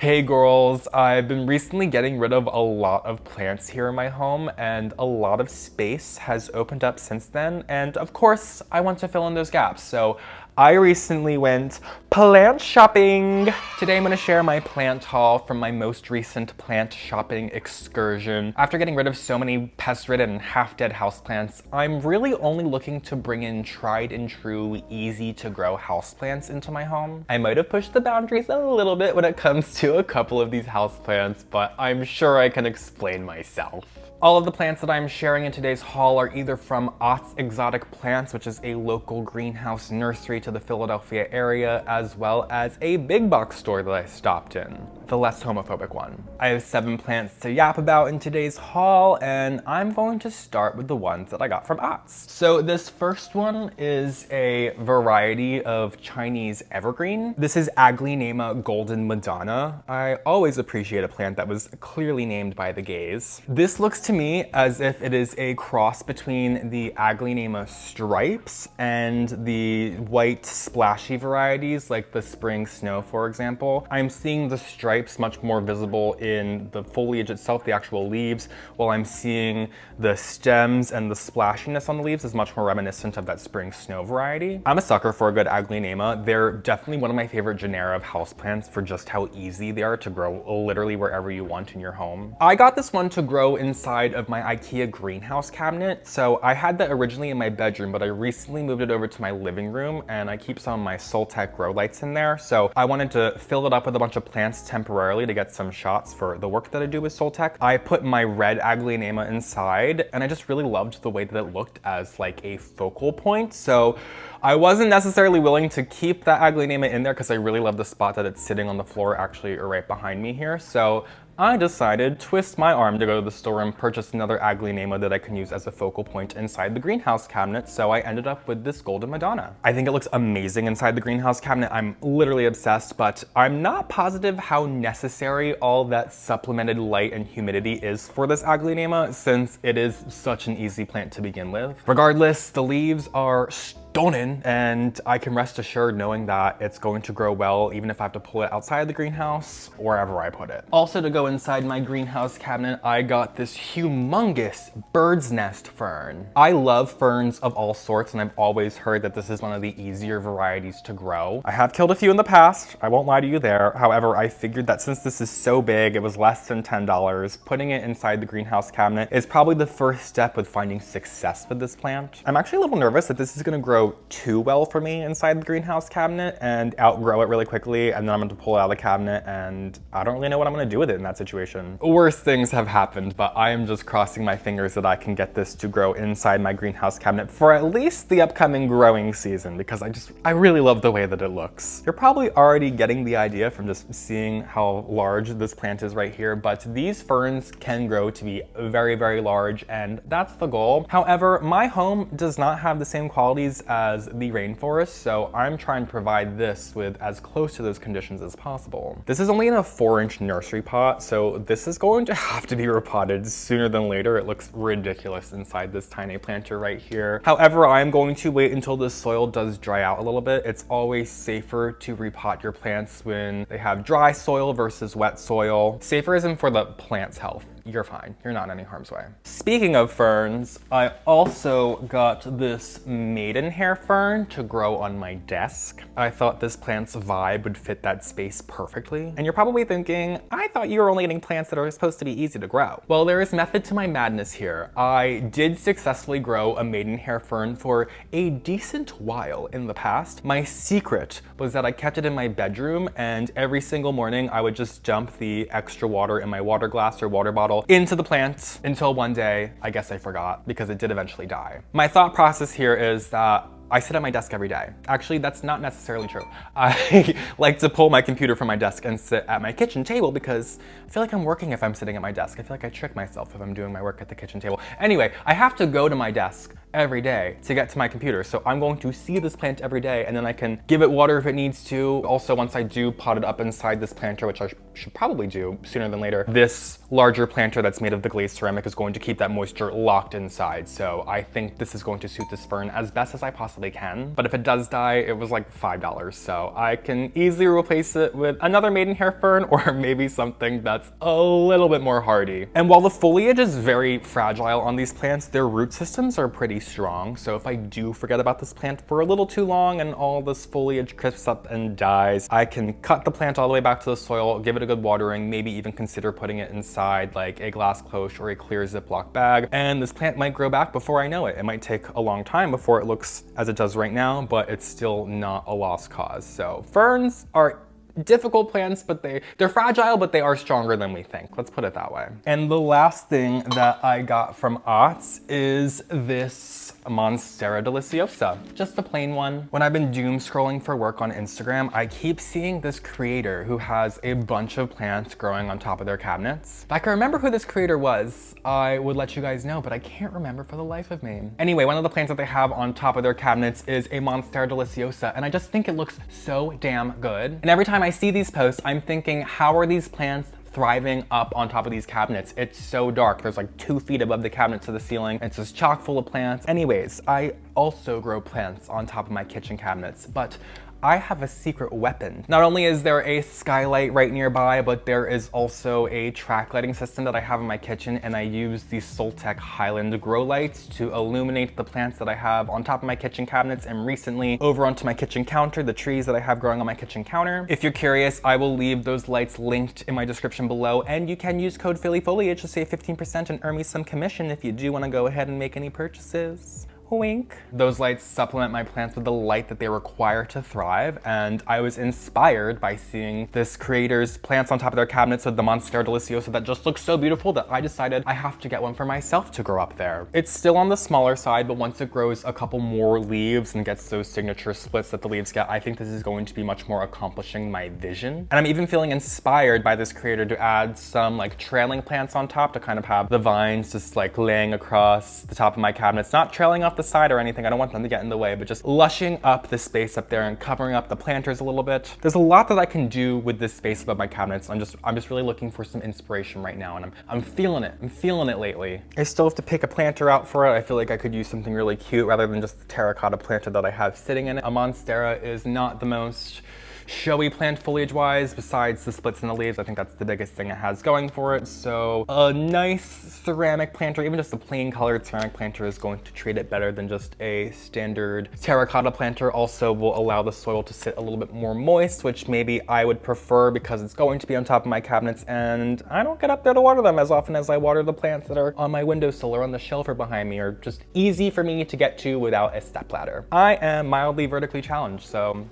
Hey girls, I've been recently getting rid of a lot of plants here in my home and a lot of space has opened up since then, and of course I want to fill in those gaps, so I recently went plant shopping. Today I'm going to share my plant haul from my most recent plant shopping excursion. After getting rid of so many pest-ridden and half-dead houseplants, I'm really only looking to bring in tried and true, easy to grow houseplants into my home. I might have pushed the boundaries a little bit when it comes to a couple of these houseplants, but I'm sure I can explain myself. All of the plants that I'm sharing in today's haul are either from Ott's Exotic Plants, which is a local greenhouse nursery to the Philadelphia area, as well as a big box store that I stopped in, the less homophobic one. I have 7 plants to yap about in today's haul, and I'm going to start with the ones that I got from Ott's. So this first one is a variety of Chinese evergreen. This is Aglaonema Golden Madonna. I always appreciate a plant that was clearly named by the gays. This looks to me as if it is a cross between the Aglaonema stripes and the white splashy varieties like the spring snow, for example. I'm seeing the stripes much more visible in the foliage itself, the actual leaves, while I'm seeing the stems and the splashiness on the leaves is much more reminiscent of that spring snow variety. I'm a sucker for a good Aglaonema. They're definitely one of my favorite genera of houseplants for just how easy they are to grow literally wherever you want in your home. I got this one to grow inside of my IKEA greenhouse cabinet. So I had that originally in my bedroom, but I recently moved it over to my living room and I keep some of my Silta grow lights in there. So I wanted to fill it up with a bunch of plants temporarily to get some shots for the work that I do with Siltec. I put my red Aglaonema inside and I just really loved the way that it looked as like a focal point. So I wasn't necessarily willing to keep that Aglaonema in there because I really love the spot that it's sitting on the floor actually right behind me here. So I decided to twist my arm to go to the store and purchase another Aglaonema that I can use as a focal point inside the greenhouse cabinet, so I ended up with this Golden Madonna. I think it looks amazing inside the greenhouse cabinet. I'm literally obsessed, but I'm not positive how necessary all that supplemented light and humidity is for this Aglaonema, since it is such an easy plant to begin with. Regardless, the leaves are stunning, and I can rest assured knowing that it's going to grow well even if I have to pull it outside the greenhouse, wherever I put it. Also, to go inside my greenhouse cabinet, I got this humongous bird's nest fern. I love ferns of all sorts, and I've always heard that this is one of the easier varieties to grow. I have killed a few in the past, I won't lie to you there. However, I figured that since this is so big, it was less than $10, putting it inside the greenhouse cabinet is probably the first step with finding success with this plant. I'm actually a little nervous that this is gonna grow too well for me inside the greenhouse cabinet and outgrow it really quickly, and then I'm going to pull it out of the cabinet and I don't really know what I'm going to do with it in that situation. Worse things have happened, but I am just crossing my fingers that I can get this to grow inside my greenhouse cabinet for at least the upcoming growing season, because I really love the way that it looks. You're probably already getting the idea from just seeing how large this plant is right here, but these ferns can grow to be very, very large, and that's the goal. However, my home does not have the same qualities as the rainforest, so I'm trying to provide this with as close to those conditions as possible. This is only in a 4-inch nursery pot, so this is going to have to be repotted sooner than later. It looks ridiculous inside this tiny planter right here. However, I'm going to wait until the soil does dry out a little bit. It's always safer to repot your plants when they have dry soil versus wet soil. Safer isn't for the plant's health. You're fine. You're not in any harm's way. Speaking of ferns, I also got this Maidenhair Fern to grow on my desk. I thought this plant's vibe would fit that space perfectly. And you're probably thinking, I thought you were only getting plants that are supposed to be easy to grow. Well, there is method to my madness here. I did successfully grow a Maidenhair Fern for a decent while in the past. My secret was that I kept it in my bedroom, and every single morning I would just dump the extra water in my water glass or water bottle into the plant until one day, I guess I forgot, because it did eventually die. My thought process here is that I sit at my desk every day. Actually, that's not necessarily true. I like to pull my computer from my desk and sit at my kitchen table because I feel like I'm working if I'm sitting at my desk. I feel like I trick myself if I'm doing my work at the kitchen table. Anyway, I have to go to my desk every day to get to my computer. So I'm going to see this plant every day, and then I can give it water if it needs to. Also, once I do pot it up inside this planter, which I should probably do sooner than later, this larger planter that's made of the glazed ceramic is going to keep that moisture locked inside. So I think this is going to suit this fern as best as I possibly can. But if it does die, it was like $5. So I can easily replace it with another Maidenhair Fern, or maybe something that's a little bit more hardy. And while the foliage is very fragile on these plants, their root systems are pretty strong. So if I do forget about this plant for a little too long and all this foliage crisps up and dies, I can cut the plant all the way back to the soil, give it a good watering, maybe even consider putting it inside like a glass cloche or a clear Ziploc bag, and this plant might grow back before I know it. It might take a long time before it looks as it does right now, but it's still not a lost cause. So ferns are difficult plants, but they're fragile, but they are stronger than we think. Let's put it that way. And the last thing that I got from Otts is this Monstera Deliciosa, just a plain one. When I've been doom scrolling for work on Instagram, I keep seeing this creator who has a bunch of plants growing on top of their cabinets. If I could remember who this creator was, I would let you guys know, but I can't remember for the life of me. Anyway, one of the plants that they have on top of their cabinets is a Monstera Deliciosa, and I just think it looks so damn good. And every time I see these posts, I'm thinking, how are these plants thriving up on top of these cabinets? It's so dark. There's like 2 feet above the cabinet to the ceiling. It's just chock full of plants. Anyways, I also grow plants on top of my kitchen cabinets, but I have a secret weapon. Not only is there a skylight right nearby, but there is also a track lighting system that I have in my kitchen, and I use the Soltec Highland grow lights to illuminate the plants that I have on top of my kitchen cabinets, and recently over onto my kitchen counter, the trees that I have growing on my kitchen counter. If you're curious, I will leave those lights linked in my description below, and you can use code phillyfoliage to save 15% and earn me some commission if you do want to go ahead and make any purchases. Wink. Those lights supplement my plants with the light that they require to thrive, and I was inspired by seeing this creator's plants on top of their cabinets with the Monstera Deliciosa that just looks so beautiful that I decided I have to get one for myself to grow up there. It's still on the smaller side, but once it grows a couple more leaves and gets those signature splits that the leaves get, I think this is going to be much more accomplishing my vision. And I'm even feeling inspired by this creator to add some like trailing plants on top to kind of have the vines just like laying across the top of my cabinets, not trailing off the side or anything. I don't want them to get in the way, but just lushing up the space up there and covering up the planters a little bit. There's a lot that I can do with this space above my cabinets. I'm just really looking for some inspiration right now, and I'm feeling it. I'm feeling it lately. I still have to pick a planter out for it. I feel like I could use something really cute rather than just the terracotta planter that I have sitting in it. A Monstera is not the most showy plant foliage wise, besides the splits in the leaves. I think that's the biggest thing it has going for it. So a nice ceramic planter, even just a plain colored ceramic planter, is going to treat it better than just a standard terracotta planter. Also will allow the soil to sit a little bit more moist, which maybe I would prefer because it's going to be on top of my cabinets and I don't get up there to water them as often as I water the plants that are on my windowsill or on the shelf or behind me, or just easy for me to get to without a stepladder. I am mildly vertically challenged, so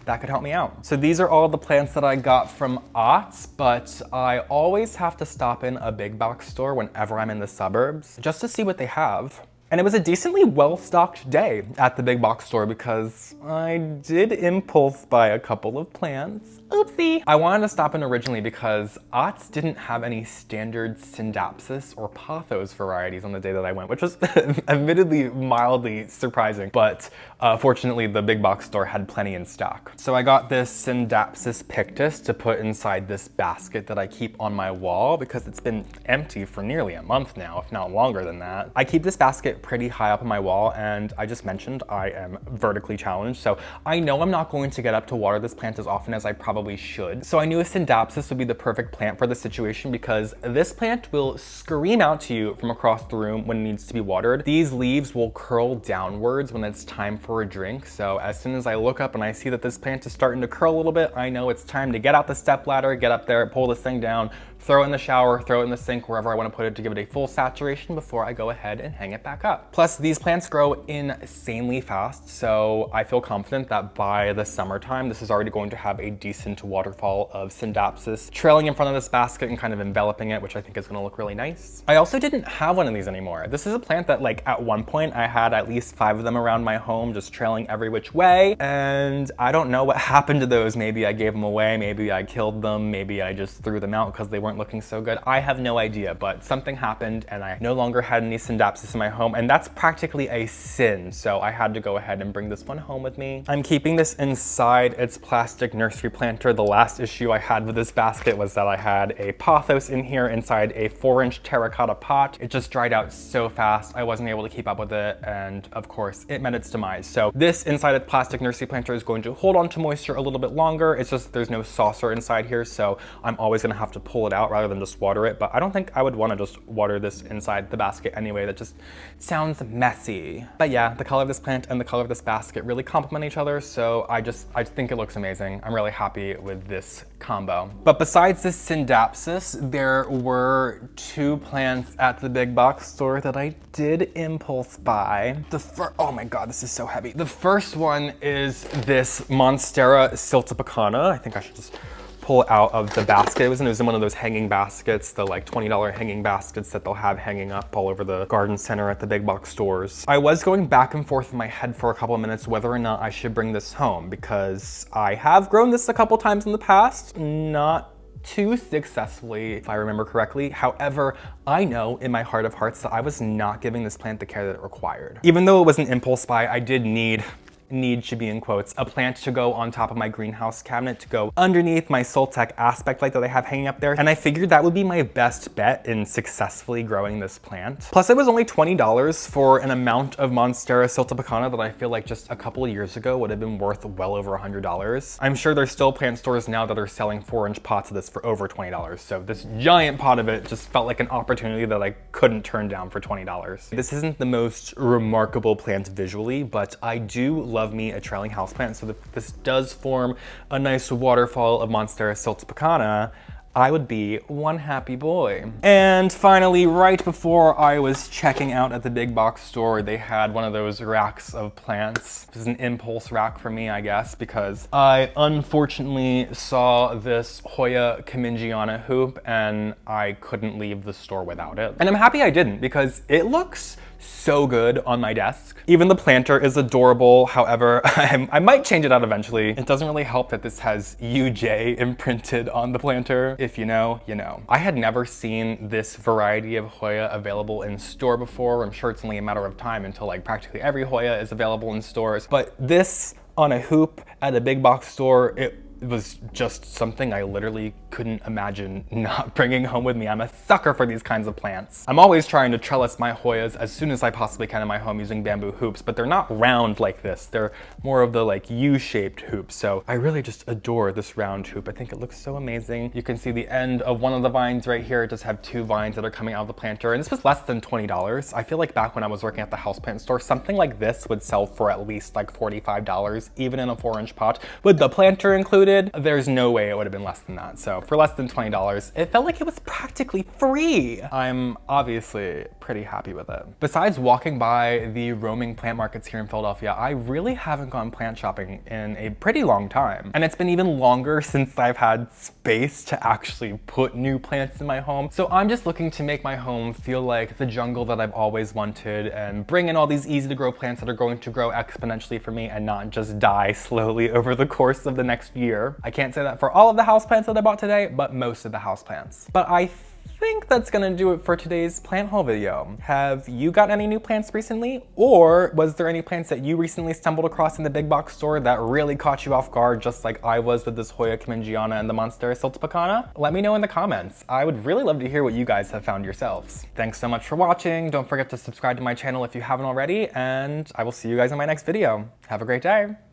that could help me out. So these are all the plants that I got from Otts, but I always have to stop in a big box store whenever I'm in the suburbs just to see what they have. And it was a decently well-stocked day at the big box store because I did impulse buy a couple of plants. Oopsie. I wanted to stop in originally because Otts didn't have any standard Scindapsus or pothos varieties on the day that I went, which was admittedly mildly surprising, but fortunately the big box store had plenty in stock. So I got this Scindapsus pictus to put inside this basket that I keep on my wall because it's been empty for nearly a month now, if not longer than that. I keep this basket pretty high up on my wall, and I just mentioned I am vertically challenged, so I know I'm not going to get up to water this plant as often as I probably should. So I knew a Scindapsus would be the perfect plant for this situation because this plant will scream out to you from across the room when it needs to be watered. These leaves will curl downwards when it's time for a drink, so as soon as I look up and I see that this plant is starting to curl a little bit, I know it's time to get out the stepladder, get up there, pull this thing down, throw it in the shower, throw it in the sink, wherever I want to put it to give it a full saturation before I go ahead and hang it back up. Plus, these plants grow insanely fast, so I feel confident that by the summertime, this is already going to have a decent waterfall of Scindapsus trailing in front of this basket and kind of enveloping it, which I think is going to look really nice. I also didn't have one of these anymore. This is a plant that, like, at one point I had at least 5 of them around my home just trailing every which way, and I don't know what happened to those. Maybe I gave them away, maybe I killed them, maybe I just threw them out because they weren't weren't looking so good. I have no idea, but something happened and I no longer had any Scindapsus in my home, and that's practically a sin, so I had to go ahead and bring this one home with me. I'm keeping this inside its plastic nursery planter. The last issue I had with this basket was that I had a pothos in here inside a 4-inch terracotta pot. It just dried out so fast, I wasn't able to keep up with it, and of course, it met its demise. So this inside its plastic nursery planter is going to hold on to moisture a little bit longer. It's just there's no saucer inside here, so I'm always gonna have to pull it out rather than just water it, but I don't think I would wanna just water this inside the basket anyway. That just sounds messy. But yeah, the color of this plant and the color of this basket really complement each other, so I think it looks amazing. I'm really happy with this combo. But besides this Scindapsus, there were 2 plants at the big box store that I did impulse buy. Oh my god, this is so heavy. The first one is this Monstera siltepecana. I think I should just pull it out of the basket. It was in one of those hanging baskets, the like $20 hanging baskets that they'll have hanging up all over the garden center at the big box stores. I was going back and forth in my head for a couple of minutes whether or not I should bring this home, because I have grown this a couple times in the past, not too successfully, if I remember correctly. However, I know in my heart of hearts that I was not giving this plant the care that it required. Even though it was an impulse buy, I did need should be in quotes, a plant to go on top of my greenhouse cabinet, to go underneath my Soltec aspect light that I have hanging up there. And I figured that would be my best bet in successfully growing this plant. Plus it was only $20 for an amount of Monstera siltepecana that I feel like just a couple of years ago would have been worth well over $100. I'm sure there's still plant stores now that are selling 4-inch pots of this for over $20. So this giant pot of it just felt like an opportunity that I couldn't turn down for $20. This isn't the most remarkable plant visually, but I do love me a trailing houseplant, so that this does form a nice waterfall of Monstera siltepecana, I would be one happy boy. And finally, right before I was checking out at the big box store, they had one of those racks of plants. This is an impulse rack for me, I guess, because I unfortunately saw this Hoya cumingiana hoop and I couldn't leave the store without it. And I'm happy I didn't, because it looks so good on my desk. Even the planter is adorable. However, I might change it out eventually. It doesn't really help that this has UJ imprinted on the planter. If you know, you know. I had never seen this variety of Hoya available in store before. I'm sure it's only a matter of time until like practically every Hoya is available in stores. But this on a hoop at a big box store, it was just something I literally couldn't imagine not bringing home with me. I'm a sucker for these kinds of plants. I'm always trying to trellis my Hoyas as soon as I possibly can in my home using bamboo hoops, but they're not round like this. They're more of the like U-shaped hoops. So I really just adore this round hoop. I think it looks so amazing. You can see the end of one of the vines right here. It does have 2 vines that are coming out of the planter, and this was less than $20. I feel like back when I was working at the houseplant store, something like this would sell for at least like $45, even in a 4-inch pot. With the planter included, there's no way it would have been less than that. So for less than $20, it felt like it was practically free. I'm obviously pretty happy with it. Besides walking by the roaming plant markets here in Philadelphia, I really haven't gone plant shopping in a pretty long time. And it's been even longer since I've had space to actually put new plants in my home. So I'm just looking to make my home feel like the jungle that I've always wanted, and bring in all these easy to grow plants that are going to grow exponentially for me and not just die slowly over the course of the next year. I can't say that for all of the houseplants that I bought today, but most of the houseplants. But I think that's gonna do it for today's plant haul video. Have you got any new plants recently? Or was there any plants that you recently stumbled across in the big box store that really caught you off guard, just like I was with this Hoya cumingiana and the Monstera siltepecana? Let me know in the comments. I would really love to hear what you guys have found yourselves. Thanks so much for watching. Don't forget to subscribe to my channel if you haven't already, and I will see you guys in my next video. Have a great day.